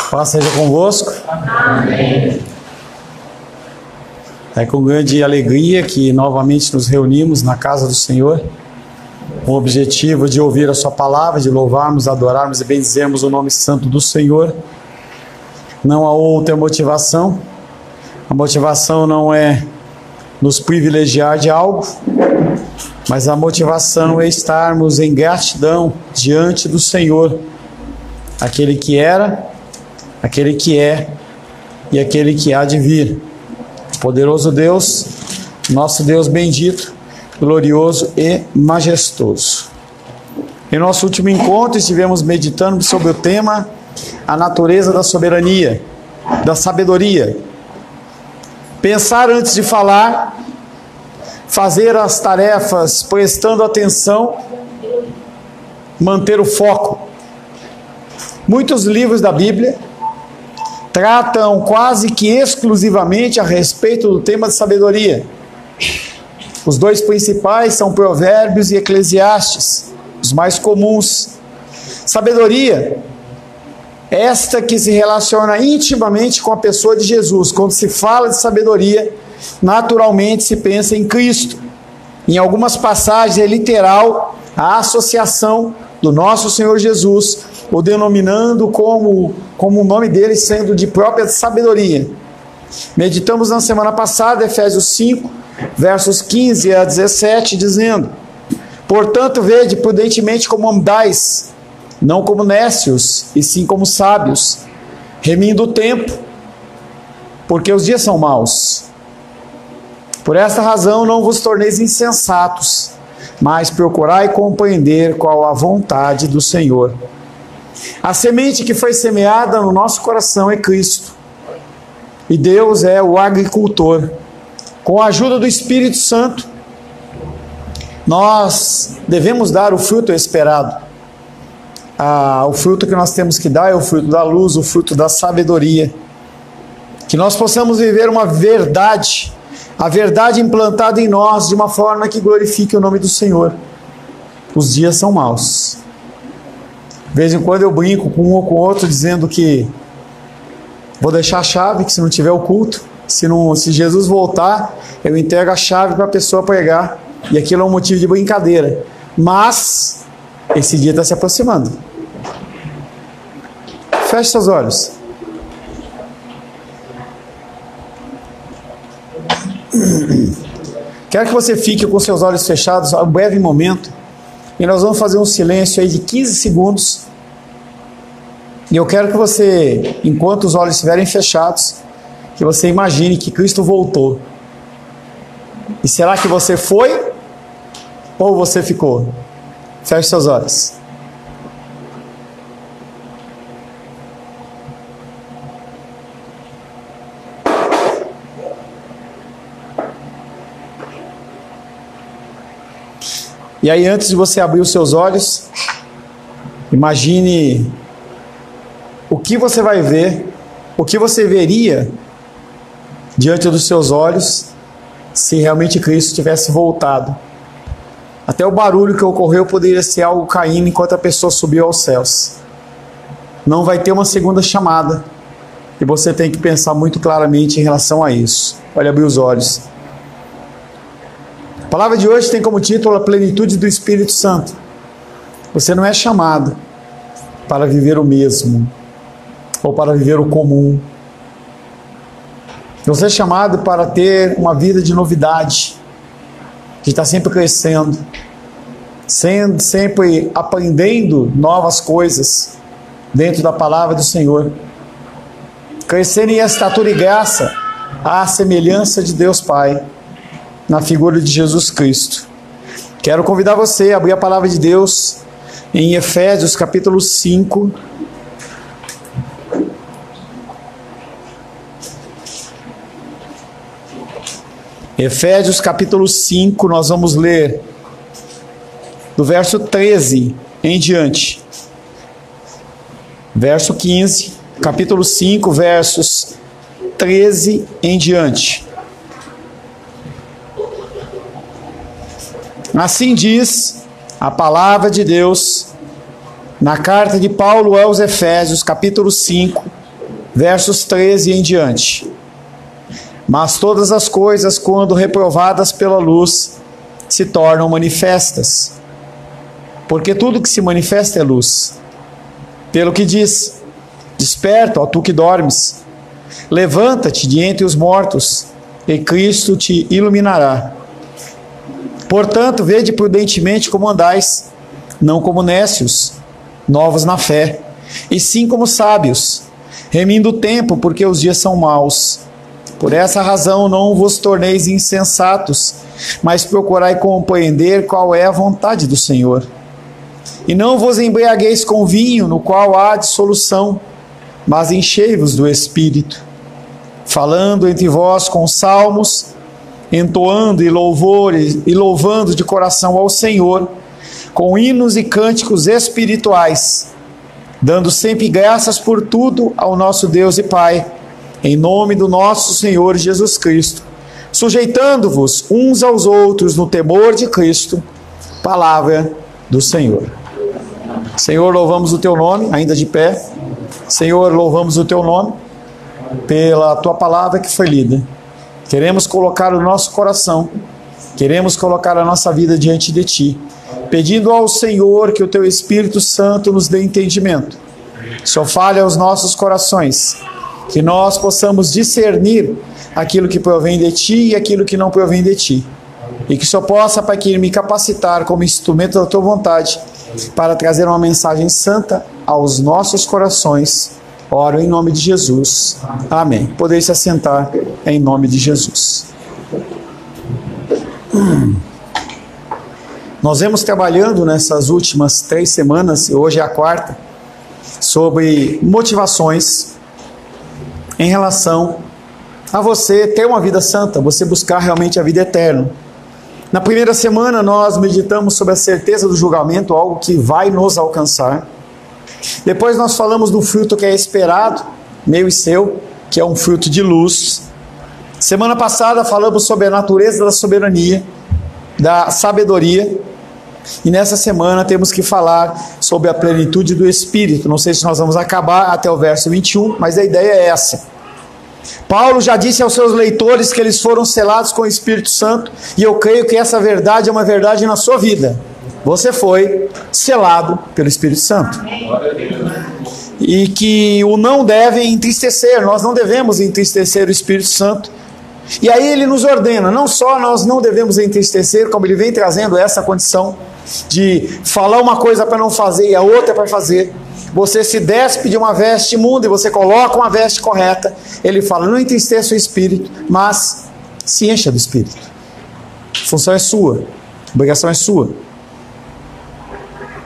Paz seja convosco. Amém. É com grande alegria que novamente nos reunimos na casa do Senhor, com o objetivo de ouvir a sua palavra, de louvarmos, adorarmos e bendizermos o nome santo do Senhor. Não há outra motivação. A motivação não é nos privilegiar de algo, mas a motivação é estarmos em gratidão diante do Senhor, aquele que era, aquele que é e aquele que há de vir. Poderoso Deus, nosso Deus bendito, glorioso e majestoso. Em nosso último encontro estivemos meditando sobre o tema a natureza da soberania, da sabedoria. Pensar antes de falar, fazer as tarefas prestando atenção, manter o foco. Muitos livros da Bíblia tratam quase que exclusivamente a respeito do tema de sabedoria. Os dois principais são Provérbios e Eclesiastes, os mais comuns. Sabedoria, esta que se relaciona intimamente com a pessoa de Jesus. Quando se fala de sabedoria, naturalmente se pensa em Cristo. Em algumas passagens é literal a associação do nosso Senhor Jesus, o denominando como o nome dele sendo de própria sabedoria. Meditamos na semana passada, Efésios 5, versos 15 a 17, dizendo: portanto, vede prudentemente como andais, não como nécios, e sim como sábios, remindo o tempo, porque os dias são maus. Por esta razão não vos torneis insensatos, mas procurai compreender qual a vontade do Senhor. A semente que foi semeada no nosso coração é Cristo, e Deus é o agricultor. Com a ajuda do Espírito Santo, nós devemos dar o fruto esperado. O fruto que nós temos que dar é o fruto da luz, o fruto da sabedoria. Que nós possamos viver uma verdade, a verdade implantada em nós de uma forma que glorifique o nome do Senhor. Os dias são maus. De vez em quando eu brinco com um ou com o outro dizendo que vou deixar a chave, que se não tiver o culto, se Jesus voltar, eu entrego a chave para a pessoa pregar, e aquilo é um motivo de brincadeira. Mas esse dia está se aproximando. Feche seus olhos. Quero que você fique com seus olhos fechados um breve momento, e nós vamos fazer um silêncio aí de 15 segundos. E eu quero que você, enquanto os olhos estiverem fechados, que você imagine que Cristo voltou. E será que você foi ou você ficou? Feche seus olhos. E aí, antes de você abrir os seus olhos, imagine o que você vai ver, o que você veria diante dos seus olhos se realmente Cristo tivesse voltado. Até o barulho que ocorreu poderia ser algo caindo enquanto a pessoa subiu aos céus. Não vai ter uma segunda chamada, e você tem que pensar muito claramente em relação a isso. Olha, abrir os olhos. A palavra de hoje tem como título a plenitude do Espírito Santo. Você não é chamado para viver o mesmo, ou para viver o comum. Você é chamado para ter uma vida de novidade, de estar sempre crescendo, sempre aprendendo novas coisas dentro da palavra do Senhor, crescendo em estatura e graça à semelhança de Deus Pai, na figura de Jesus Cristo. Quero convidar você a abrir a palavra de Deus em Efésios capítulo 5. Efésios capítulo 5, nós vamos ler do verso 13 em diante. Verso 15, capítulo 5, versos 13 em diante. Assim diz a palavra de Deus na carta de Paulo aos Efésios, capítulo 5, versos 13 em diante. Mas todas as coisas, quando reprovadas pela luz, se tornam manifestas, porque tudo que se manifesta é luz. Pelo que diz: desperta, ó tu que dormes, levanta-te de entre os mortos, e Cristo te iluminará. Portanto, vede prudentemente como andais, não como nécios, novos na fé, e sim como sábios, remindo o tempo, porque os dias são maus. Por essa razão não vos torneis insensatos, mas procurai compreender qual é a vontade do Senhor. E não vos embriagueis com vinho, no qual há dissolução, mas enchei-vos do Espírito, falando entre vós com salmos, entoando e louvores e louvando de coração ao Senhor, com hinos e cânticos espirituais, dando sempre graças por tudo ao nosso Deus e Pai, em nome do nosso Senhor Jesus Cristo, sujeitando-vos uns aos outros no temor de Cristo. Palavra do Senhor. Senhor, louvamos o Teu nome, ainda de pé. Senhor, louvamos o Teu nome pela Tua palavra que foi lida. Queremos colocar o nosso coração, queremos colocar a nossa vida diante de Ti, pedindo ao Senhor que o Teu Espírito Santo nos dê entendimento. Só fale aos nossos corações, que nós possamos discernir aquilo que provém de Ti e aquilo que não provém de Ti. E que só possa, Pai, que me capacitar como instrumento da Tua vontade para trazer uma mensagem santa aos nossos corações. Oro em nome de Jesus. Amém. Podeis se assentar em nome de Jesus. Nós vemos trabalhando nessas últimas 3 semanas, e hoje é a 4ª, sobre motivações em relação a você ter uma vida santa, você buscar realmente a vida eterna. Na primeira semana nós meditamos sobre a certeza do julgamento, algo que vai nos alcançar. Depois nós falamos do fruto que é esperado, meu e seu, que é um fruto de luz. Semana passada falamos sobre a natureza da soberania, da sabedoria. E nessa semana temos que falar sobre a plenitude do Espírito. Não sei se nós vamos acabar até o verso 21, mas a ideia é essa. Paulo já disse aos seus leitores que eles foram selados com o Espírito Santo, e eu creio que essa verdade é uma verdade na sua vida. Você foi selado pelo Espírito Santo. E que o não deve entristecer, nós não devemos entristecer o Espírito Santo. E aí ele nos ordena, não só nós não devemos entristecer, como ele vem trazendo essa condição de falar uma coisa para não fazer e a outra para fazer. Você se despe de uma veste imunda e você coloca uma veste correta. Ele fala, não entristeça o Espírito, mas se encha do Espírito. A função é sua, a obrigação é sua.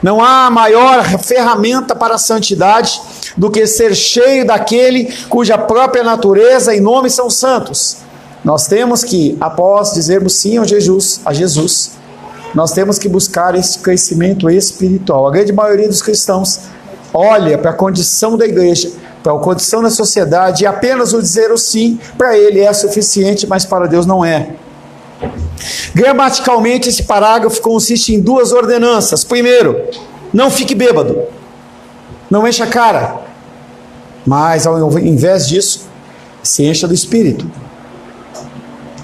Não há maior ferramenta para a santidade do que ser cheio daquele cuja própria natureza e nome são santos. Nós temos que, após dizermos sim a Jesus, nós temos que buscar esse crescimento espiritual. A grande maioria dos cristãos olha para a condição da igreja, para a condição da sociedade, e apenas o dizer o sim para ele é suficiente, mas para Deus não é. Gramaticalmente, esse parágrafo consiste em 2 ordenanças. Primeiro, não fique bêbado, não encha a cara, mas ao invés disso, se encha do Espírito.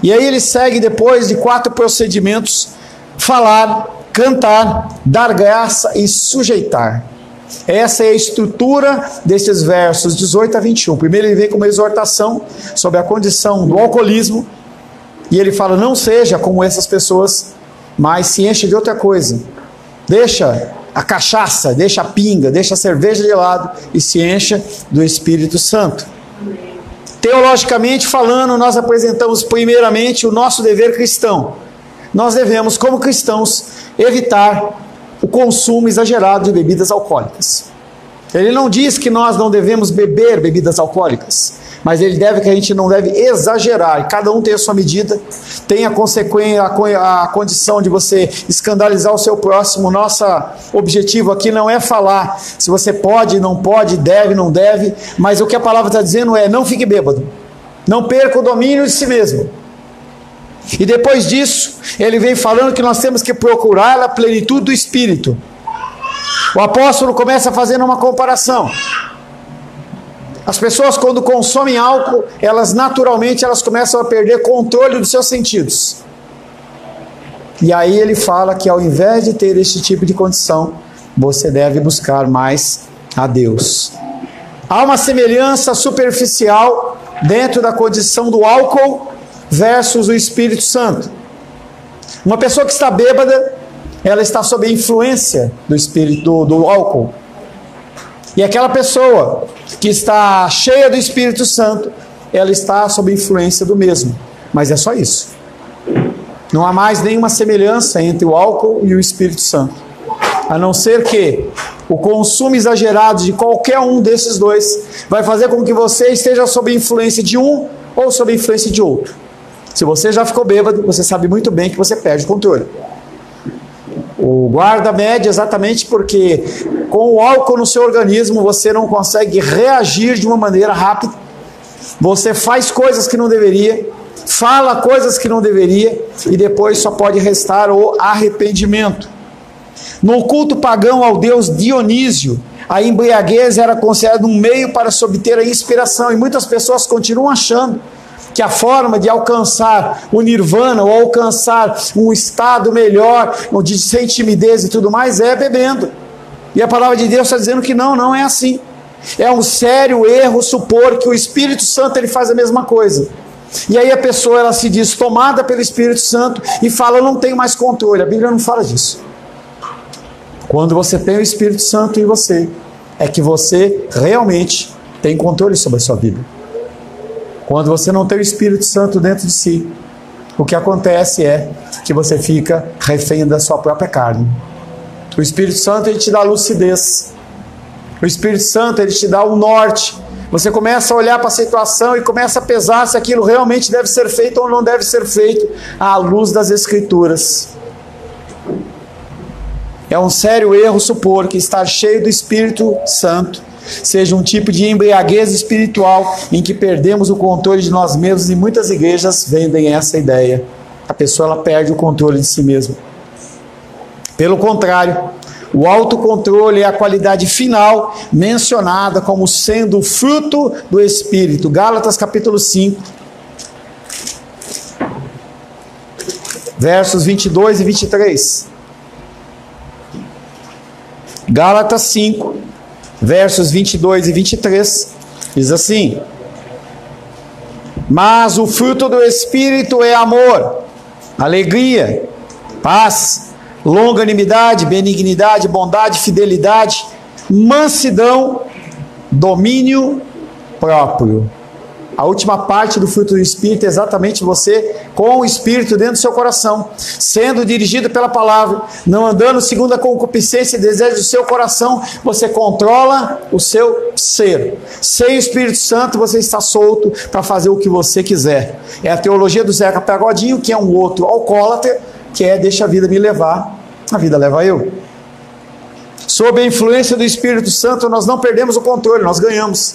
E aí ele segue depois de 4 procedimentos: falar, cantar, dar graça e sujeitar. Essa é a estrutura desses versos 18 a 21. Primeiro ele vem com uma exortação sobre a condição do alcoolismo, e ele fala, não seja como essas pessoas, mas se enche de outra coisa. Deixa a cachaça, deixa a pinga, deixa a cerveja de lado e se encha do Espírito Santo. Teologicamente falando, nós apresentamos primeiramente o nosso dever cristão. Nós devemos, como cristãos, evitar o consumo exagerado de bebidas alcoólicas. Ele não diz que nós não devemos beber bebidas alcoólicas, mas ele deve que a gente não deve exagerar. Cada um tem a sua medida, tem a consequência, a condição de você escandalizar o seu próximo. Nosso objetivo aqui não é falar se você pode, não pode, deve, não deve, mas o que a palavra está dizendo é, não fique bêbado, não perca o domínio de si mesmo. E depois disso, ele vem falando que nós temos que procurar a plenitude do Espírito. O apóstolo começa fazendo uma comparação. As pessoas, quando consomem álcool, elas naturalmente começam a perder controle dos seus sentidos. E aí ele fala que ao invés de ter esse tipo de condição, você deve buscar mais a Deus. Há uma semelhança superficial dentro da condição do álcool versus o Espírito Santo. Uma pessoa que está bêbada, ela está sob a influência do espírito do álcool. E aquela pessoa que está cheia do Espírito Santo, ela está sob a influência do mesmo. Mas é só isso. Não há mais nenhuma semelhança entre o álcool e o Espírito Santo. A não ser que o consumo exagerado de qualquer um desses dois vai fazer com que você esteja sob a influência de um ou sob a influência de outro. Se você já ficou bêbado, você sabe muito bem que você perde o controle. O guarda mede exatamente porque com o álcool no seu organismo você não consegue reagir de uma maneira rápida. Você faz coisas que não deveria, fala coisas que não deveria e depois só pode restar o arrependimento. No culto pagão ao deus Dionísio, a embriaguez era considerada um meio para se obter a inspiração, e muitas pessoas continuam achando que a forma de alcançar o nirvana, ou alcançar um estado melhor, de sem timidez e tudo mais, é bebendo. E a palavra de Deus está dizendo que não é assim. É um sério erro supor que o Espírito Santo ele faz a mesma coisa. E aí a pessoa ela se diz tomada pelo Espírito Santo e fala, eu não tenho mais controle. A Bíblia não fala disso. Quando você tem o Espírito Santo em você, é que você realmente tem controle sobre a sua vida. Quando você não tem o Espírito Santo dentro de si, o que acontece é que você fica refém da sua própria carne. O Espírito Santo ele te dá lucidez. O Espírito Santo ele te dá o norte. Você começa a olhar para a situação e começa a pesar se aquilo realmente deve ser feito ou não deve ser feito à luz das Escrituras. É um sério erro supor que estar cheio do Espírito Santo seja um tipo de embriaguez espiritual em que perdemos o controle de nós mesmos, e muitas igrejas vendem essa ideia. A pessoa ela perde o controle de si mesma. Pelo contrário, o autocontrole é a qualidade final mencionada como sendo o fruto do Espírito. Gálatas capítulo 5, versos 22 e 23. Gálatas 5, versos 22 e 23, diz assim: mas o fruto do Espírito é amor, alegria, paz, longanimidade, benignidade, bondade, fidelidade, mansidão, domínio próprio. A última parte do fruto do Espírito é exatamente você com o Espírito dentro do seu coração, sendo dirigido pela palavra, não andando segundo a concupiscência e desejo do seu coração. Você controla o seu ser. Sem o Espírito Santo você está solto para fazer o que você quiser. É a teologia do Zeca Pagodinho, que é um outro alcoólatra, que é deixa a vida me levar, a vida leva eu. Sob a influência do Espírito Santo nós não perdemos o controle, nós ganhamos.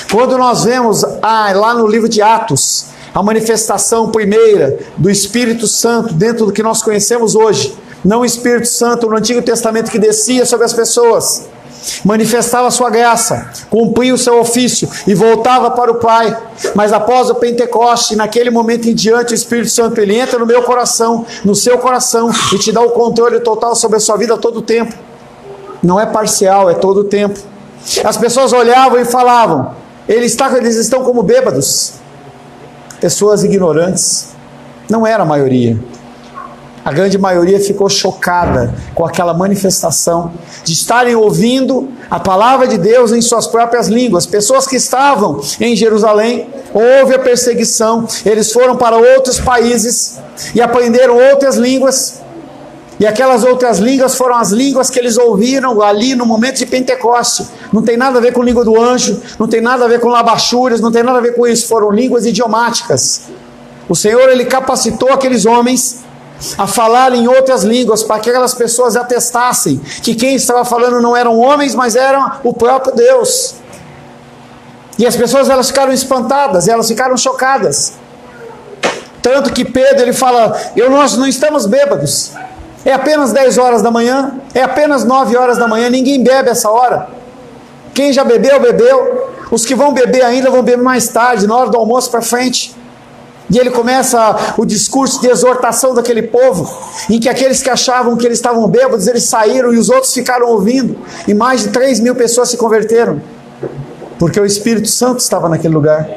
Quando nós vemos lá no livro de Atos, a manifestação primeira do Espírito Santo dentro do que nós conhecemos hoje, não o Espírito Santo no Antigo Testamento que descia sobre as pessoas, manifestava a sua graça, cumpria o seu ofício e voltava para o Pai. Mas após o Pentecoste, naquele momento em diante, o Espírito Santo ele entra no meu coração, no seu coração, e te dá o controle total sobre a sua vida a todo tempo. Não é parcial, é todo o tempo. As pessoas olhavam e falavam, eles estão como bêbados. Pessoas ignorantes. Não era a maioria. A grande maioria ficou chocada com aquela manifestação de estarem ouvindo a palavra de Deus em suas próprias línguas. Pessoas que estavam em Jerusalém, houve a perseguição, eles foram para outros países e aprenderam outras línguas. E aquelas outras línguas foram as línguas que eles ouviram ali no momento de Pentecoste. Não tem nada a ver com língua do anjo, não tem nada a ver com labachúrias, não tem nada a ver com isso. Foram línguas idiomáticas. O Senhor ele capacitou aqueles homens a falar em outras línguas para que aquelas pessoas atestassem que quem estava falando não eram homens, mas eram o próprio Deus. E as pessoas elas ficaram espantadas, elas ficaram chocadas. Tanto que Pedro ele fala, nós não estamos bêbados. É apenas 10 horas da manhã, é apenas 9 horas da manhã, ninguém bebe essa hora. Quem já bebeu, bebeu. Os que vão beber ainda vão beber mais tarde, na hora do almoço para frente. E ele começa o discurso de exortação daquele povo, em que aqueles que achavam que eles estavam bêbados, eles saíram e os outros ficaram ouvindo. E mais de 3.000 pessoas se converteram. Porque o Espírito Santo estava naquele lugar.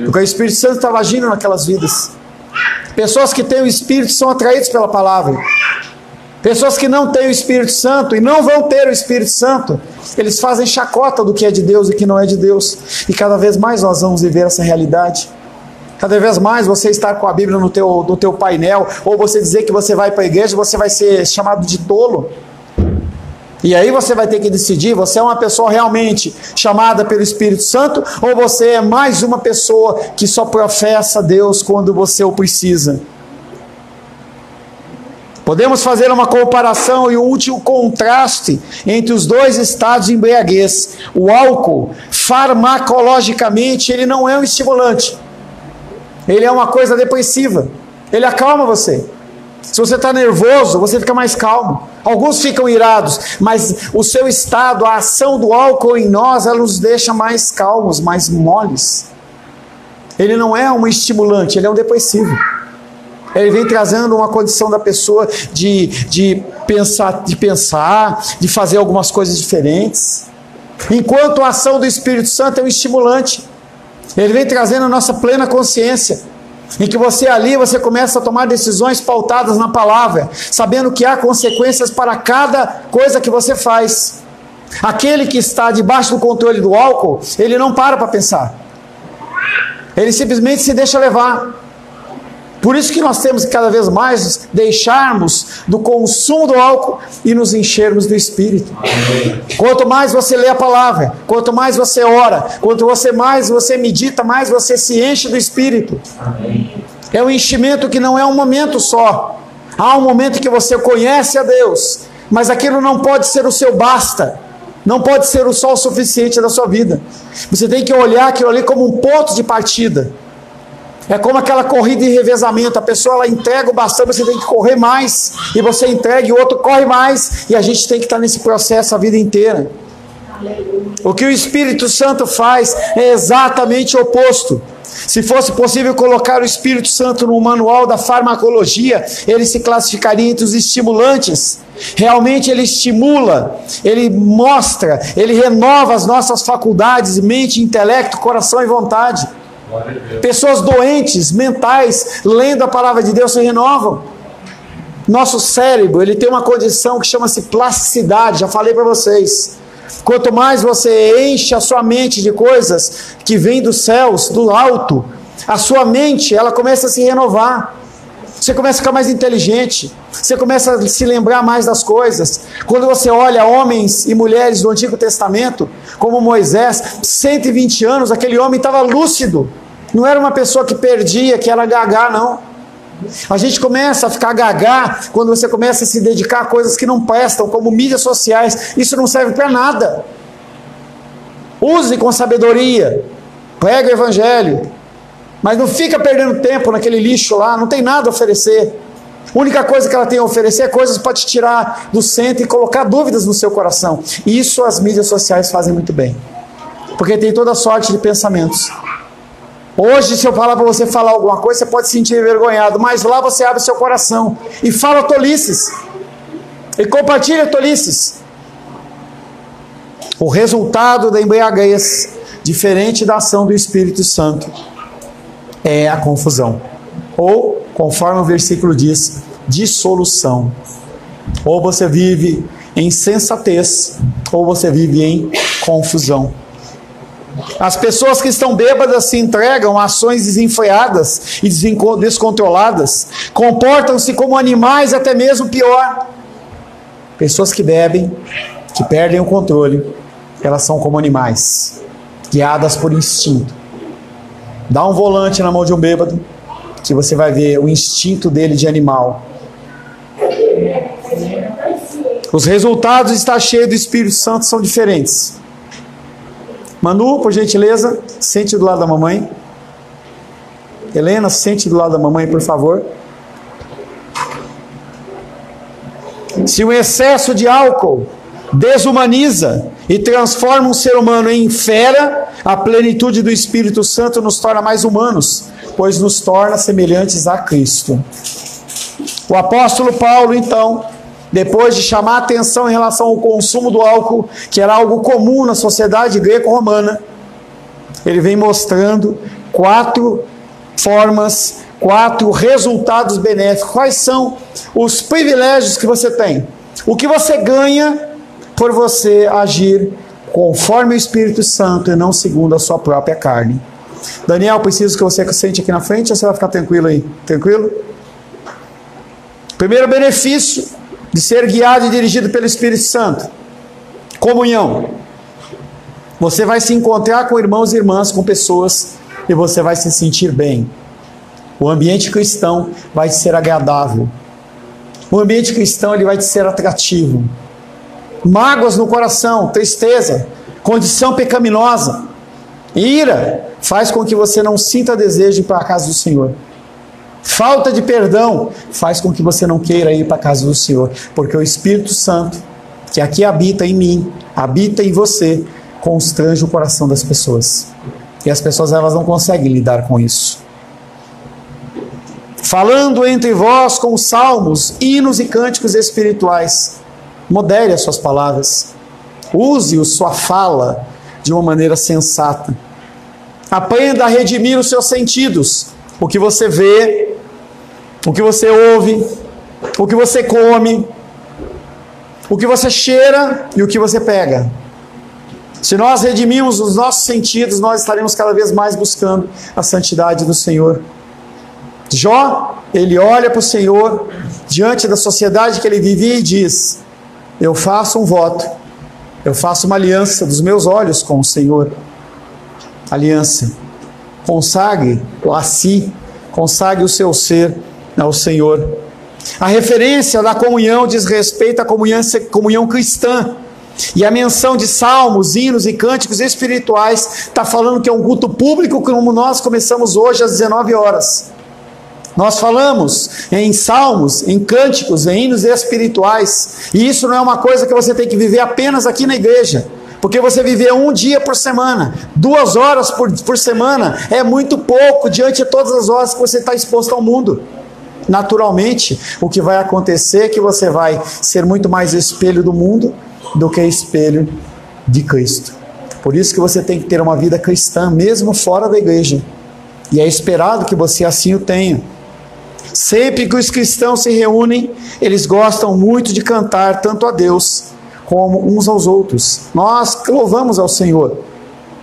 Porque o Espírito Santo estava agindo naquelas vidas. Pessoas que têm o Espírito são atraídas pela palavra. Pessoas que não têm o Espírito Santo e não vão ter o Espírito Santo, eles fazem chacota do que é de Deus e que não é de Deus. E cada vez mais nós vamos viver essa realidade. Cada vez mais você estar com a Bíblia no teu painel, ou você dizer que você vai para a igreja, você vai ser chamado de tolo. E aí você vai ter que decidir, você é uma pessoa realmente chamada pelo Espírito Santo, ou você é mais uma pessoa que só professa Deus quando você o precisa. Podemos fazer uma comparação e um útil contraste entre os dois estados de embriaguez. O álcool, farmacologicamente, ele não é um estimulante. Ele é uma coisa depressiva. Ele acalma você. Se você está nervoso, você fica mais calmo. Alguns ficam irados, mas o seu estado, a ação do álcool em nós, ela nos deixa mais calmos, mais moles. Ele não é um estimulante, ele é um depressivo. Ele vem trazendo uma condição da pessoa de pensar, de fazer algumas coisas diferentes. Enquanto a ação do Espírito Santo é um estimulante. Ele vem trazendo a nossa plena consciência, em que você ali, você começa a tomar decisões pautadas na palavra, sabendo que há consequências para cada coisa que você faz. Aquele que está debaixo do controle do álcool, ele não para pensar. Ele simplesmente se deixa levar. Por isso que nós temos que cada vez mais deixarmos do consumo do álcool e nos enchermos do Espírito. Quanto mais você lê a palavra, quanto mais você ora, quanto mais você medita, mais você se enche do Espírito. É um enchimento que não é um momento só. Há um momento que você conhece a Deus, mas aquilo não pode ser o seu basta. Não pode ser o sol suficiente da sua vida. Você tem que olhar aquilo ali como um ponto de partida. É como aquela corrida de revezamento, a pessoa ela entrega o bastão, você tem que correr mais, e você entrega e o outro corre mais, e a gente tem que estar nesse processo a vida inteira. O que o Espírito Santo faz é exatamente o oposto. Se fosse possível colocar o Espírito Santo no manual da farmacologia, ele se classificaria entre os estimulantes. Realmente ele estimula, ele mostra, ele renova as nossas faculdades, mente, intelecto, coração e vontade. Pessoas doentes, mentais, lendo a palavra de Deus se renovam. Nosso cérebro, ele tem uma condição que chama-se plasticidade, já falei para vocês. Quanto mais você enche a sua mente de coisas que vêm dos céus, do alto, a sua mente, ela começa a se renovar. Você começa a ficar mais inteligente, você começa a se lembrar mais das coisas. Quando você olha homens e mulheres do Antigo Testamento, como Moisés, 120 anos, aquele homem estava lúcido. Não era uma pessoa que perdia, que era gagá, não. A gente começa a ficar gagá quando você começa a se dedicar a coisas que não prestam, como mídias sociais. Isso não serve para nada. Use com sabedoria, prega o evangelho, mas não fica perdendo tempo naquele lixo lá, não tem nada a oferecer. A única coisa que ela tem a oferecer é coisas para te tirar do centro e colocar dúvidas no seu coração. E isso as mídias sociais fazem muito bem, porque tem toda sorte de pensamentos. Hoje, se eu falar para você falar alguma coisa, você pode se sentir envergonhado, mas lá você abre seu coração e fala tolices, e compartilha tolices. O resultado da embriaguez, diferente da ação do Espírito Santo, é a confusão. Ou, conforme o versículo diz, dissolução. Ou você vive em sensatez, ou você vive em confusão. As pessoas que estão bêbadas se entregam a ações desenfreadas e descontroladas, comportam-se como animais, até mesmo pior. Pessoas que bebem, que perdem o controle, elas são como animais, guiadas por instinto. Dá um volante na mão de um bêbado, que você vai ver o instinto dele de animal. Os resultados de estar cheio do Espírito Santo são diferentes. Manu, por gentileza, sente do lado da mamãe. Helena, sente do lado da mamãe, por favor. Se o excesso de álcool desumaniza e transforma um ser humano em fera, a plenitude do Espírito Santo nos torna mais humanos, pois nos torna semelhantes a Cristo. O apóstolo Paulo, então, depois de chamar a atenção em relação ao consumo do álcool, que era algo comum na sociedade greco-romana, ele vem mostrando 4 formas, 4 resultados benéficos. Quais são os privilégios que você tem? O que você ganha por você agir conforme o Espírito Santo e não segundo a sua própria carne. Daniel, preciso que você sente aqui na frente ou você vai ficar tranquilo aí? Tranquilo? Primeiro benefício de ser guiado e dirigido pelo Espírito Santo: comunhão. Você vai se encontrar com irmãos e irmãs, com pessoas, e você vai se sentir bem. O ambiente cristão vai te ser agradável. O ambiente cristão ele vai te ser atrativo. Mágoas no coração, tristeza, condição pecaminosa, ira, faz com que você não sinta desejo de ir para a casa do Senhor. Falta de perdão faz com que você não queira ir para a casa do Senhor, porque o Espírito Santo, que aqui habita em mim, habita em você, constrange o coração das pessoas. E as pessoas elas não conseguem lidar com isso. Falando entre vós com salmos, hinos e cânticos espirituais. Modere as suas palavras. Use sua fala de uma maneira sensata. Aprenda a redimir os seus sentidos. O que você vê, o que você ouve, o que você come, o que você cheira e o que você pega. Se nós redimirmos os nossos sentidos, nós estaremos cada vez mais buscando a santidade do Senhor. Jó, ele olha para o Senhor, diante da sociedade que ele vivia e diz: eu faço um voto, eu faço uma aliança dos meus olhos com o Senhor. Aliança. Consagre a si, consagre o seu ser ao Senhor. A referência da comunhão diz respeito à comunhão cristã. E a menção de salmos, hinos e cânticos espirituais está falando que é um culto público, como nós começamos hoje às 19 horas. Nós falamos em salmos, em cânticos, em hinos espirituais. E isso não é uma coisa que você tem que viver apenas aqui na igreja. Porque você viver um dia por semana, 2 horas por semana, é muito pouco diante de todas as horas que você está exposto ao mundo. Naturalmente, o que vai acontecer é que você vai ser muito mais espelho do mundo do que espelho de Cristo. Por isso que você tem que ter uma vida cristã, mesmo fora da igreja. E é esperado que você assim o tenha. Sempre que os cristãos se reúnem, eles gostam muito de cantar tanto a Deus como uns aos outros. Nós louvamos ao Senhor.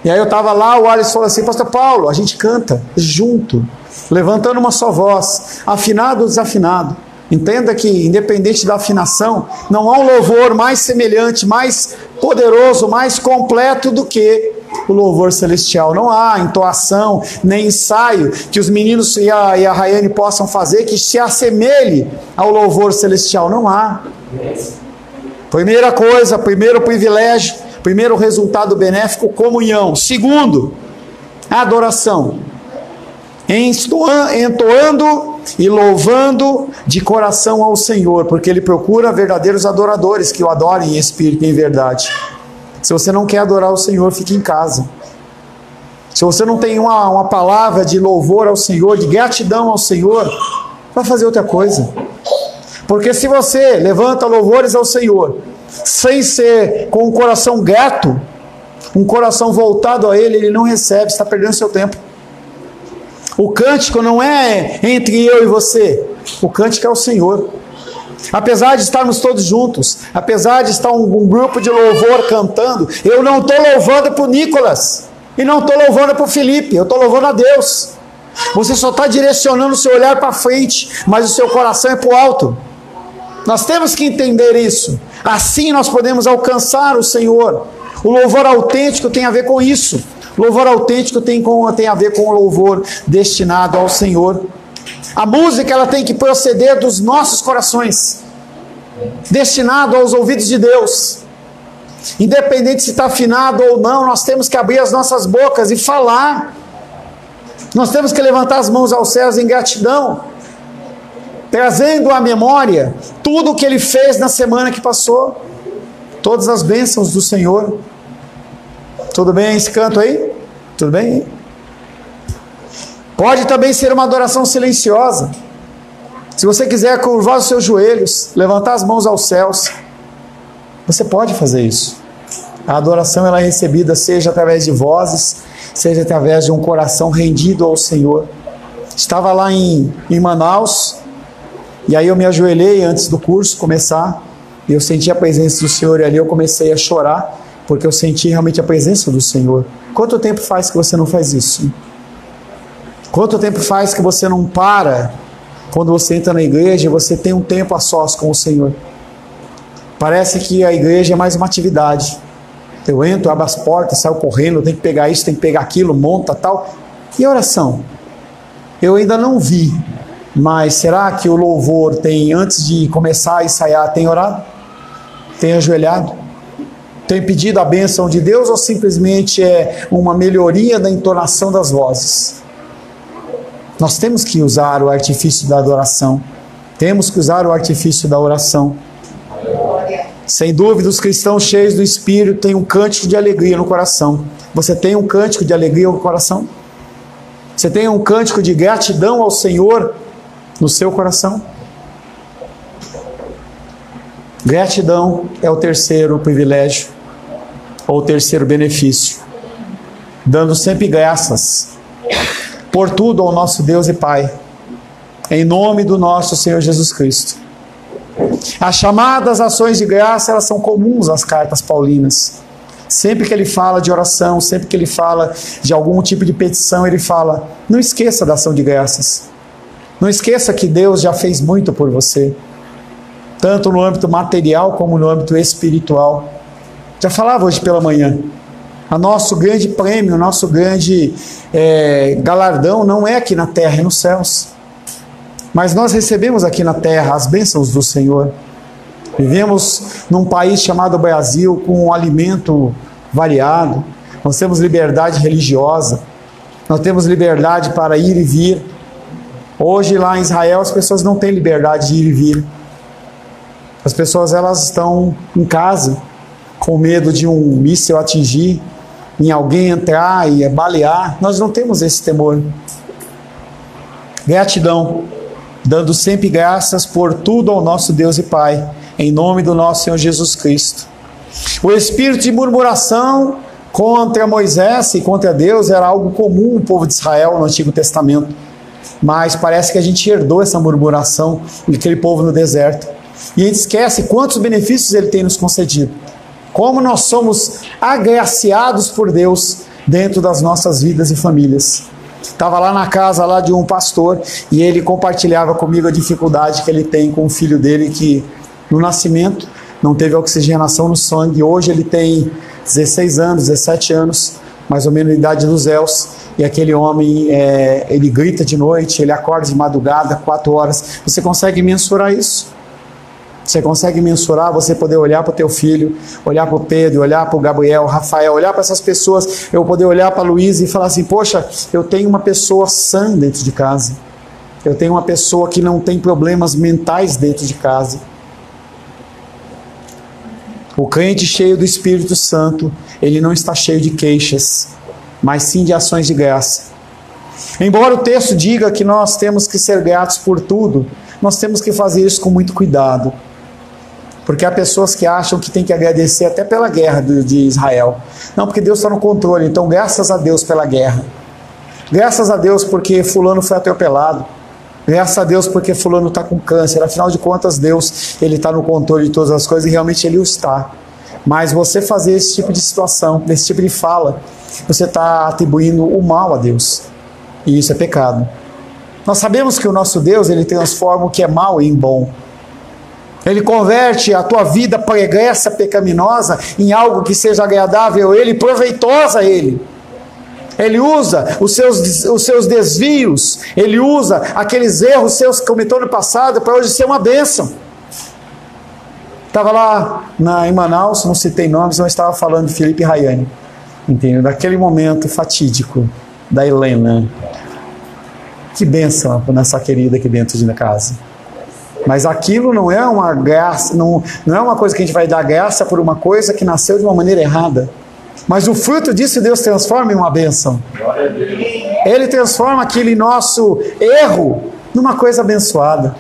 E aí eu estava lá, o Alisson falou assim: Pastor Paulo, a gente canta junto, levantando uma só voz, afinado ou desafinado. Entenda que, independente da afinação, não há um louvor mais semelhante, mais poderoso, mais completo do que o louvor celestial. Não há entoação, nem ensaio que os meninos e a Rayane possam fazer que se assemelhe ao louvor celestial. Não há. Primeira coisa, primeiro privilégio, primeiro resultado benéfico, comunhão. Segundo, adoração. Entoando e louvando de coração ao Senhor, porque Ele procura verdadeiros adoradores que o adorem em espírito e em verdade. Se você não quer adorar o Senhor, fique em casa. Se você não tem uma palavra de louvor ao Senhor, de gratidão ao Senhor, vai fazer outra coisa. Porque se você levanta louvores ao Senhor, sem ser com um coração grato, um coração voltado a Ele, Ele não recebe, está perdendo seu tempo. O cântico não é entre eu e você, o cântico é o Senhor. Apesar de estarmos todos juntos, apesar de estar um grupo de louvor cantando, eu não estou louvando para o Nicolas, e não estou louvando para o Felipe, eu estou louvando a Deus. Você só está direcionando o seu olhar para frente, mas o seu coração é para o alto. Nós temos que entender isso. Assim nós podemos alcançar o Senhor. O louvor autêntico tem a ver com isso. O louvor autêntico tem a ver com o louvor destinado ao Senhor. A música ela tem que proceder dos nossos corações, destinado aos ouvidos de Deus. Independente se está afinado ou não, nós temos que abrir as nossas bocas e falar. Nós temos que levantar as mãos aos céus em gratidão, trazendo à memória tudo o que Ele fez na semana que passou. todas as bênçãos do Senhor. Tudo bem esse canto aí? Tudo bem? Pode também ser uma adoração silenciosa. Se você quiser curvar os seus joelhos, levantar as mãos aos céus, você pode fazer isso. A adoração ela é recebida seja através de vozes, seja através de um coração rendido ao Senhor. Estava lá em Manaus, e aí eu me ajoelhei antes do curso começar, e eu senti a presença do Senhor, e ali eu comecei a chorar, porque eu senti realmente a presença do Senhor. Quanto tempo faz que você não faz isso? Quanto tempo faz que você não para, quando você entra na igreja, você tem um tempo a sós com o Senhor? Parece que a igreja é mais uma atividade. Eu entro, abro as portas, saio correndo, tenho que pegar isso, tenho que pegar aquilo, monta tal. E a oração? Eu ainda não vi, mas será que o louvor tem, antes de começar a ensaiar, tem orado? Tem ajoelhado? Tem pedido a bênção de Deus ou simplesmente é uma melhoria da entonação das vozes? Nós temos que usar o artifício da adoração. Temos que usar o artifício da oração. Sem dúvida, os cristãos cheios do Espírito têm um cântico de alegria no coração. Você tem um cântico de alegria no coração? Você tem um cântico de gratidão ao Senhor no seu coração? Gratidão é o terceiro privilégio, ou o terceiro benefício. Dando sempre graças por tudo ao nosso Deus e Pai, em nome do nosso Senhor Jesus Cristo. As chamadas ações de graça, elas são comuns às cartas paulinas. Sempre que ele fala de oração, sempre que ele fala de algum tipo de petição, ele fala, não esqueça da ação de graças. Não esqueça que Deus já fez muito por você, tanto no âmbito material como no âmbito espiritual. Já falava hoje pela manhã, o nosso grande prêmio, o nosso grande galardão não é aqui na terra, é nos céus. Mas nós recebemos aqui na terra as bênçãos do Senhor. Vivemos num país chamado Brasil com um alimento variado. Nós temos liberdade religiosa. Nós temos liberdade para ir e vir. Hoje lá em Israel as pessoas não têm liberdade de ir e vir. As pessoas elas estão em casa com medo de um míssil atingir, em alguém entrar e balear. Nós não temos esse temor. Gratidão, dando sempre graças por tudo ao nosso Deus e Pai, em nome do nosso Senhor Jesus Cristo. O espírito de murmuração contra Moisés e contra Deus era algo comum no povo de Israel no Antigo Testamento, mas parece que a gente herdou essa murmuração daquele povo no deserto, e a gente esquece quantos benefícios ele tem nos concedido, como nós somos agraciados por Deus dentro das nossas vidas e famílias. Estava lá na casa lá de um pastor e ele compartilhava comigo a dificuldade que ele tem com o filho dele que no nascimento não teve oxigenação no sangue. Hoje ele tem 16 anos, 17 anos, mais ou menos a idade dos Elos, e aquele homem, ele grita de noite, ele acorda de madrugada, 4 horas. Você consegue mensurar isso? Você consegue mensurar, você poder olhar para o teu filho, olhar para o Pedro, olhar para o Gabriel, Rafael, olhar para essas pessoas, eu poder olhar para a Luísa e falar assim, poxa, eu tenho uma pessoa sã dentro de casa. Eu tenho uma pessoa que não tem problemas mentais dentro de casa. O crente cheio do Espírito Santo, ele não está cheio de queixas, mas sim de ações de graça. Embora o texto diga que nós temos que ser gratos por tudo, nós temos que fazer isso com muito cuidado. Porque há pessoas que acham que tem que agradecer até pela guerra de Israel. Não, porque Deus está no controle, então graças a Deus pela guerra. Graças a Deus porque fulano foi atropelado. Graças a Deus porque fulano está com câncer. Afinal de contas, Deus ele está no controle de todas as coisas e realmente Ele o está. Mas você fazer esse tipo de situação, esse tipo de fala, você está atribuindo o mal a Deus. E isso é pecado. Nós sabemos que o nosso Deus, Ele transforma o que é mal em bom. Ele converte a tua vida pregressa, pecaminosa, em algo que seja agradável a Ele e proveitosa a Ele. Ele usa os seus desvios, Ele usa aqueles erros seus que cometeu no passado para hoje ser uma bênção. Estava lá em Manaus, não citei nomes, mas estava falando de Felipe Rayane, entendeu? Daquele momento fatídico da Helena. Que bênção nessa querida aqui dentro de casa. Mas aquilo não é uma graça, não é uma coisa que a gente vai dar graça por uma coisa que nasceu de uma maneira errada. Mas o fruto disso Deus transforma em uma bênção. Ele transforma aquele nosso erro numa coisa abençoada.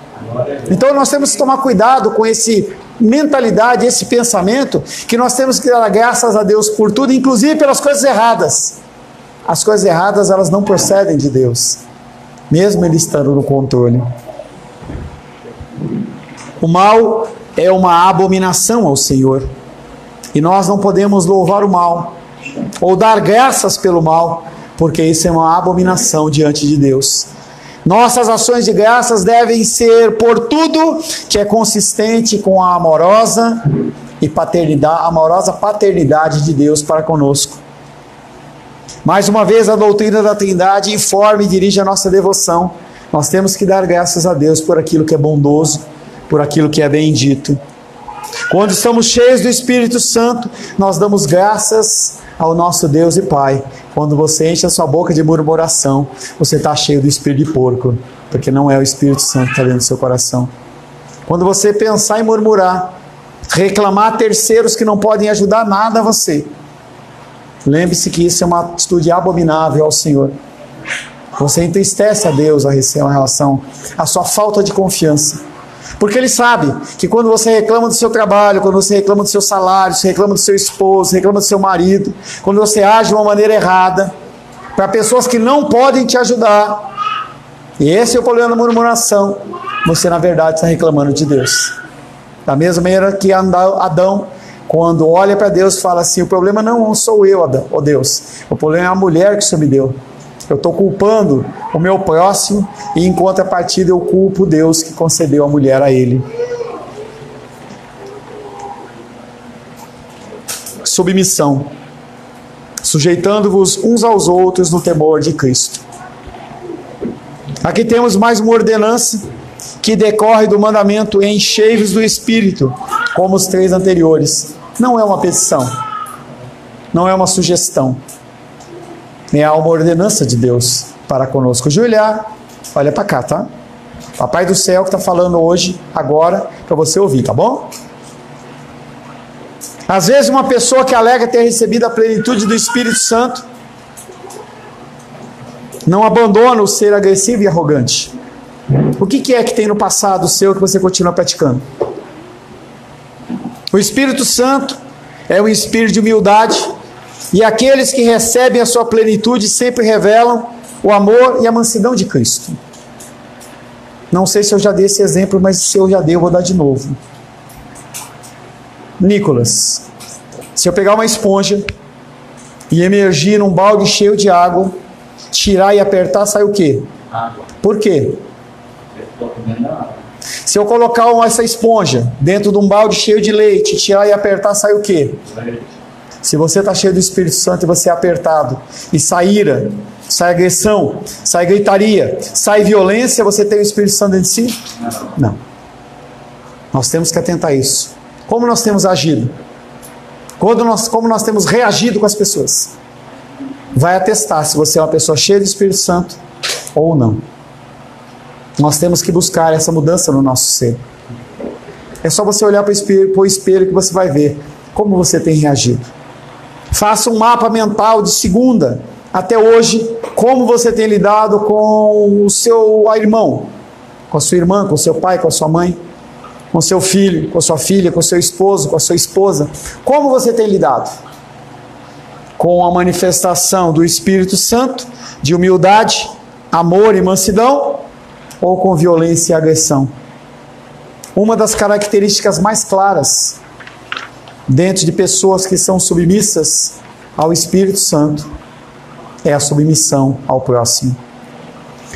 Então nós temos que tomar cuidado com esse mentalidade, esse pensamento, que nós temos que dar graças a Deus por tudo, inclusive pelas coisas erradas. As coisas erradas, elas não procedem de Deus, mesmo Ele estando no controle. O mal é uma abominação ao Senhor, e nós não podemos louvar o mal, ou dar graças pelo mal, porque isso é uma abominação diante de Deus. Nossas ações de graças devem ser por tudo que é consistente com a amorosa paternidade de Deus para conosco. Mais uma vez, a doutrina da Trindade informa e dirige a nossa devoção. Nós temos que dar graças a Deus por aquilo que é bondoso, por aquilo que é bendito. Quando estamos cheios do Espírito Santo, nós damos graças ao nosso Deus e Pai. Quando você enche a sua boca de murmuração, você está cheio do espírito de porco, porque não é o Espírito Santo que está dentro do seu coração. Quando você pensar em murmurar, reclamar a terceiros que não podem ajudar nada a você, lembre-se que isso é uma atitude abominável ao Senhor. Você entristece a Deus em relação à sua falta de confiança. Porque Ele sabe que quando você reclama do seu trabalho, quando você reclama do seu salário, você reclama do seu esposo, reclama do seu marido, quando você age de uma maneira errada, para pessoas que não podem te ajudar, e esse é o problema da murmuração, você na verdade está reclamando de Deus. Da mesma maneira que Adão, quando olha para Deus, fala assim: o problema não sou eu, Adão, ó Deus, o problema é a mulher que o Senhor me deu. Eu estou culpando o meu próximo, e em contrapartida eu culpo Deus que concedeu a mulher a ele. Submissão. Sujeitando-vos uns aos outros no temor de Cristo. Aqui temos mais uma ordenança que decorre do mandamento: enchei-vos do Espírito, como os 3 anteriores. Não é uma petição, não é uma sugestão, é uma ordenança de Deus para conosco. Julia, olha para cá, tá? Papai do céu que está falando hoje, agora, para você ouvir, tá bom? Às vezes uma pessoa que alega ter recebido a plenitude do Espírito Santo não abandona o ser agressivo e arrogante. O que é que tem no passado seu que você continua praticando? O Espírito Santo é um espírito de humildade, e aqueles que recebem a sua plenitude sempre revelam o amor e a mansidão de Cristo. Não sei se eu já dei esse exemplo, mas se eu já dei, eu vou dar de novo. Nicolas, se eu pegar uma esponja e emergir num balde cheio de água, tirar e apertar, sai o quê? Água. Por quê? Se eu colocar essa esponja dentro de um balde cheio de leite, tirar e apertar, sai o quê? Leite. Se você está cheio do Espírito Santo e você é apertado, e sai ira, sai agressão, sai gritaria, sai violência, você tem o Espírito Santo dentro de si? Não. Nós temos que atentar a isso. Como nós temos agido? Como nós temos reagido com as pessoas? Vai atestar se você é uma pessoa cheia do Espírito Santo ou não. Nós temos que buscar essa mudança no nosso ser. É só você olhar para o espelho que você vai ver como você tem reagido. Faça um mapa mental de segunda até hoje, como você tem lidado com o seu irmão, com a sua irmã, com o seu pai, com a sua mãe, com o seu filho, com a sua filha, com o seu esposo, com a sua esposa. Como você tem lidado? Com a manifestação do Espírito Santo, de humildade, amor e mansidão, ou com violência e agressão? Uma das características mais claras dentro de pessoas que são submissas ao Espírito Santo é a submissão ao próximo.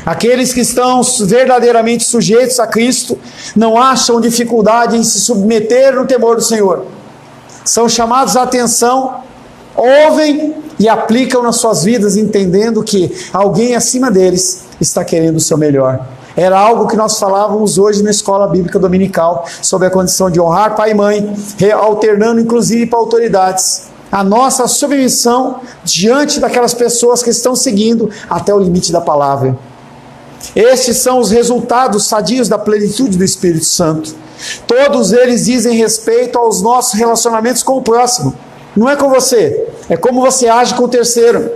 Aqueles que estão verdadeiramente sujeitos a Cristo não acham dificuldade em se submeter no temor do Senhor. São chamados à atenção, ouvem e aplicam nas suas vidas, entendendo que alguém acima deles está querendo o seu melhor. Era algo que nós falávamos hoje na escola bíblica dominical, sobre a condição de honrar pai e mãe, alternando inclusive para autoridades. A nossa submissão diante daquelas pessoas que estão seguindo até o limite da palavra. Estes são os resultados sadios da plenitude do Espírito Santo. Todos eles dizem respeito aos nossos relacionamentos com o próximo. Não é com você, é como você age com o terceiro.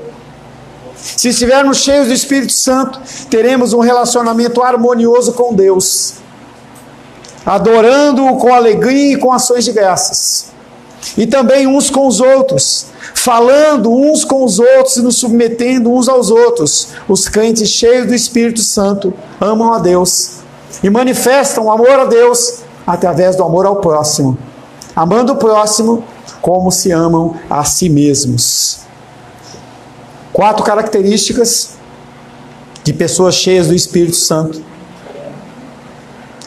Se estivermos cheios do Espírito Santo, teremos um relacionamento harmonioso com Deus, adorando-o com alegria e com ações de graças. E também uns com os outros, falando uns com os outros e nos submetendo uns aos outros. Os crentes cheios do Espírito Santo amam a Deus e manifestam o amor a Deus através do amor ao próximo, amando o próximo como se amam a si mesmos. 4 características de pessoas cheias do Espírito Santo.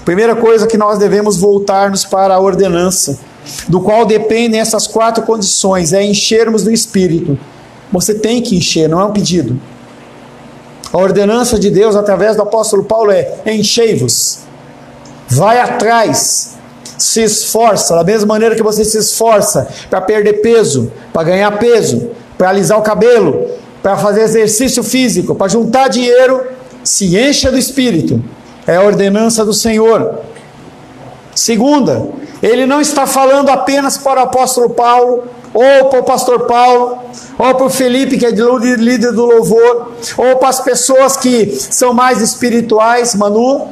Primeira coisa, que nós devemos voltar-nos para a ordenança, do qual dependem essas 4 condições, é enchermos do Espírito. Você tem que encher, não é um pedido. A ordenança de Deus através do apóstolo Paulo é: enchei-vos, vai atrás, se esforça, da mesma maneira que você se esforça para perder peso, para ganhar peso, para alisar o cabelo, para fazer exercício físico, para juntar dinheiro, se encha do Espírito. É a ordenança do Senhor. Segunda, ele não está falando apenas para o apóstolo Paulo, ou para o pastor Paulo, ou para o Felipe, que é líder do louvor, ou para as pessoas que são mais espirituais. Manu,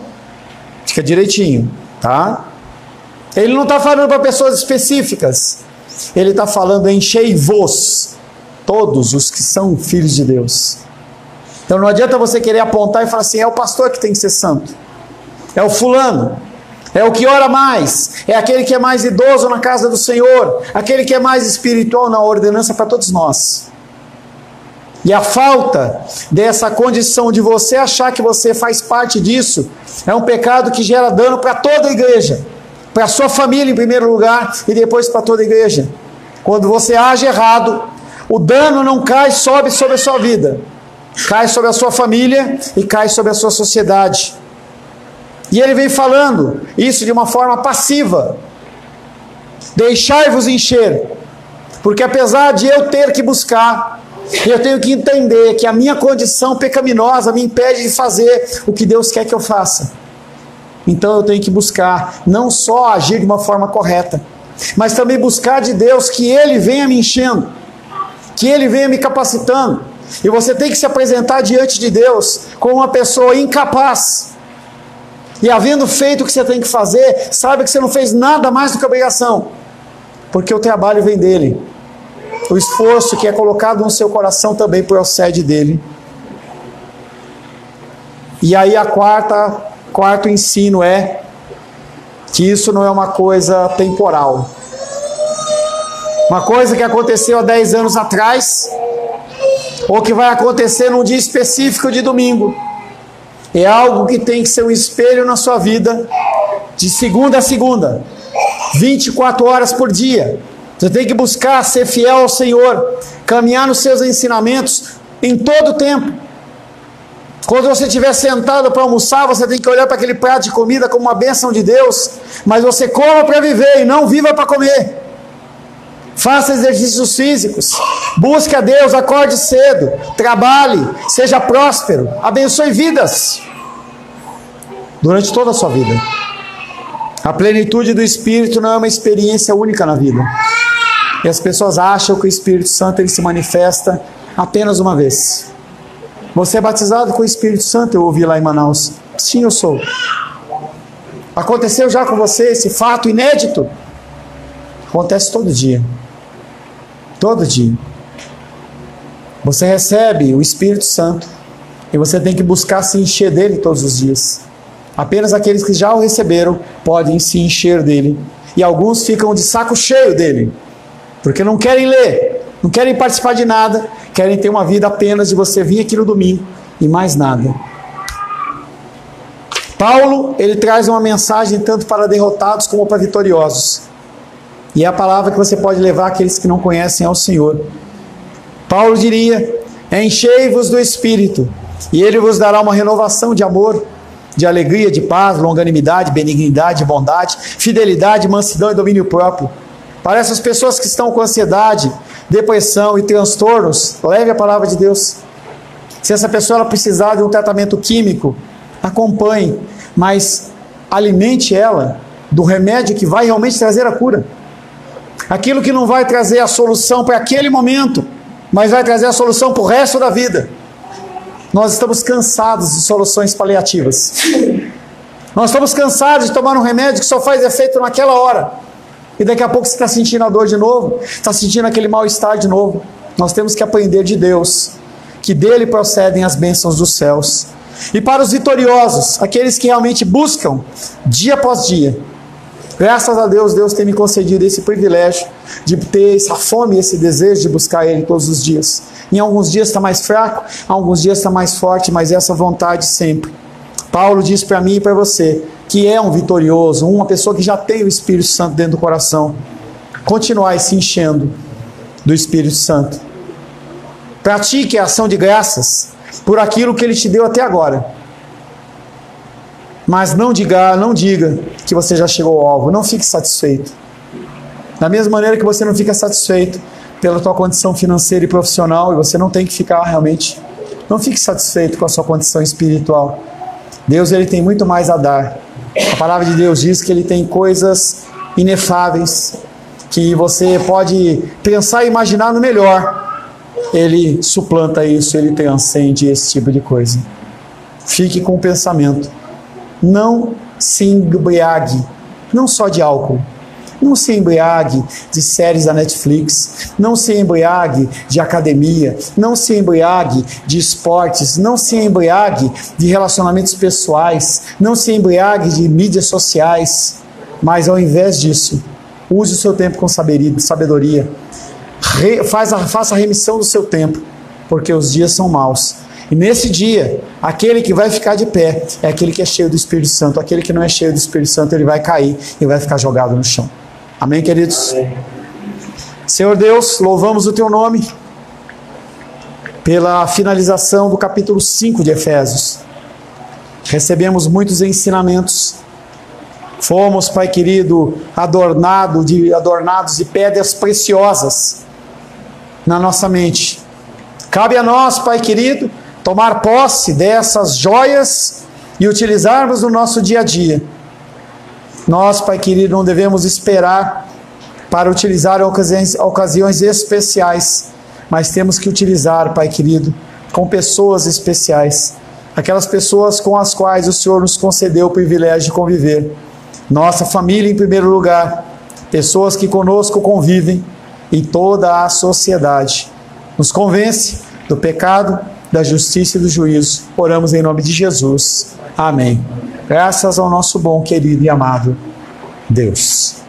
fica direitinho, tá? Ele não está falando para pessoas específicas. Ele está falando: enchei-vos, todos os que são filhos de Deus. Então não adianta você querer apontar e falar assim: é o pastor que tem que ser santo, é o fulano, é o que ora mais, é aquele que é mais idoso na casa do Senhor, aquele que é mais espiritual. Na ordenança para todos nós. E a falta dessa condição de você achar que você faz parte disso é um pecado que gera dano para toda a igreja, para a sua família em primeiro lugar e depois para toda a igreja. Quando você age errado, o dano não cai, sobe sobre a sua vida, cai sobre a sua família e cai sobre a sua sociedade. E ele vem falando isso de uma forma passiva: deixai-vos encher, porque apesar de eu ter que buscar, eu tenho que entender que a minha condição pecaminosa me impede de fazer o que Deus quer que eu faça. Então eu tenho que buscar não só agir de uma forma correta, mas também buscar de Deus que Ele venha me enchendo, que Ele venha me capacitando. E você tem que se apresentar diante de Deus como uma pessoa incapaz, e havendo feito o que você tem que fazer, sabe que você não fez nada mais do que obrigação, porque o trabalho vem dele, o esforço que é colocado no seu coração também procede dele. E aí quarto ensino é que isso não é uma coisa temporal, uma coisa que aconteceu há 10 anos atrás, ou que vai acontecer num dia específico de domingo. É algo que tem que ser um espelho na sua vida, de segunda a segunda, 24 horas por dia. Você tem que buscar ser fiel ao Senhor, caminhar nos seus ensinamentos em todo o tempo. Quando você estiver sentado para almoçar, você tem que olhar para aquele prato de comida como uma bênção de Deus, mas você coma para viver e não viva para comer. Faça exercícios físicos, busque a Deus, acorde cedo, trabalhe, seja próspero, abençoe vidas durante toda a sua vida. A plenitude do Espírito não é uma experiência única na vida, e as pessoas acham que o Espírito Santo ele se manifesta apenas uma vez. Você é batizado com o Espírito Santo? Eu ouvi lá em Manaus. Sim, eu sou. Aconteceu já com você esse fato inédito? Acontece todo dia. Todo dia. Você recebe o Espírito Santo e você tem que buscar se encher dele todos os dias. Apenas aqueles que já o receberam podem se encher dele. E alguns ficam de saco cheio dele, porque não querem ler, não querem participar de nada, querem ter uma vida apenas de você vir aqui no domingo e mais nada. Paulo, ele traz uma mensagem tanto para derrotados como para vitoriosos. E é a palavra que você pode levar àqueles que não conhecem ao Senhor. Paulo diria: enchei-vos do Espírito, e Ele vos dará uma renovação de amor, de alegria, de paz, longanimidade, benignidade, bondade, fidelidade, mansidão e domínio próprio. Para essas pessoas que estão com ansiedade, depressão e transtornos, leve a palavra de Deus. Se essa pessoa ela precisar de um tratamento químico, acompanhe, mas alimente ela do remédio que vai realmente trazer a cura. Aquilo que não vai trazer a solução para aquele momento, mas vai trazer a solução para o resto da vida. Nós estamos cansados de soluções paliativas. Nós estamos cansados de tomar um remédio que só faz efeito naquela hora. E daqui a pouco você está sentindo a dor de novo, está sentindo aquele mal-estar de novo. Nós temos que aprender de Deus, que dele procedem as bênçãos dos céus. E para os vitoriosos, aqueles que realmente buscam, dia após dia, graças a Deus, Deus tem me concedido esse privilégio de ter essa fome, esse desejo de buscar Ele todos os dias. Em alguns dias está mais fraco, em alguns dias está mais forte, mas essa vontade sempre. Paulo diz para mim e para você, que é um vitorioso, uma pessoa que já tem o Espírito Santo dentro do coração, continuar se enchendo do Espírito Santo. Pratique a ação de graças por aquilo que Ele te deu até agora. Mas não diga que você já chegou ao alvo. Não fique satisfeito. Da mesma maneira que você não fica satisfeito pela tua condição financeira e profissional, e você não tem que ficar realmente. Não fique satisfeito com a sua condição espiritual. Deus, Ele tem muito mais a dar. A palavra de Deus diz que Ele tem coisas inefáveis, que você pode pensar e imaginar no melhor. Ele suplanta isso, Ele transcende esse tipo de coisa. Fique com o pensamento. Não se embriague, não só de álcool. Não se embriague de séries da Netflix. Não se embriague de academia. Não se embriague de esportes. Não se embriague de relacionamentos pessoais. Não se embriague de mídias sociais. Mas ao invés disso, use o seu tempo com sabedoria. Faça a remissão do seu tempo, porque os dias são maus. E nesse dia, aquele que vai ficar de pé é aquele que é cheio do Espírito Santo. Aquele que não é cheio do Espírito Santo, ele vai cair e vai ficar jogado no chão. Amém, queridos? Amém. Senhor Deus, louvamos o Teu nome pela finalização do capítulo 5 de Efésios. Recebemos muitos ensinamentos. Fomos, Pai querido, adornados de pedras preciosas na nossa mente. Cabe a nós, Pai querido, tomar posse dessas joias e utilizarmos no nosso dia a dia. Nós, Pai querido, não devemos esperar para utilizar ocasiões especiais, mas temos que utilizar, Pai querido, com pessoas especiais, aquelas pessoas com as quais o Senhor nos concedeu o privilégio de conviver. Nossa família em primeiro lugar, pessoas que conosco convivem e toda a sociedade. Nos convence do pecado, da justiça e do juízo. Oramos em nome de Jesus. Amém. Graças ao nosso bom, querido e amado Deus.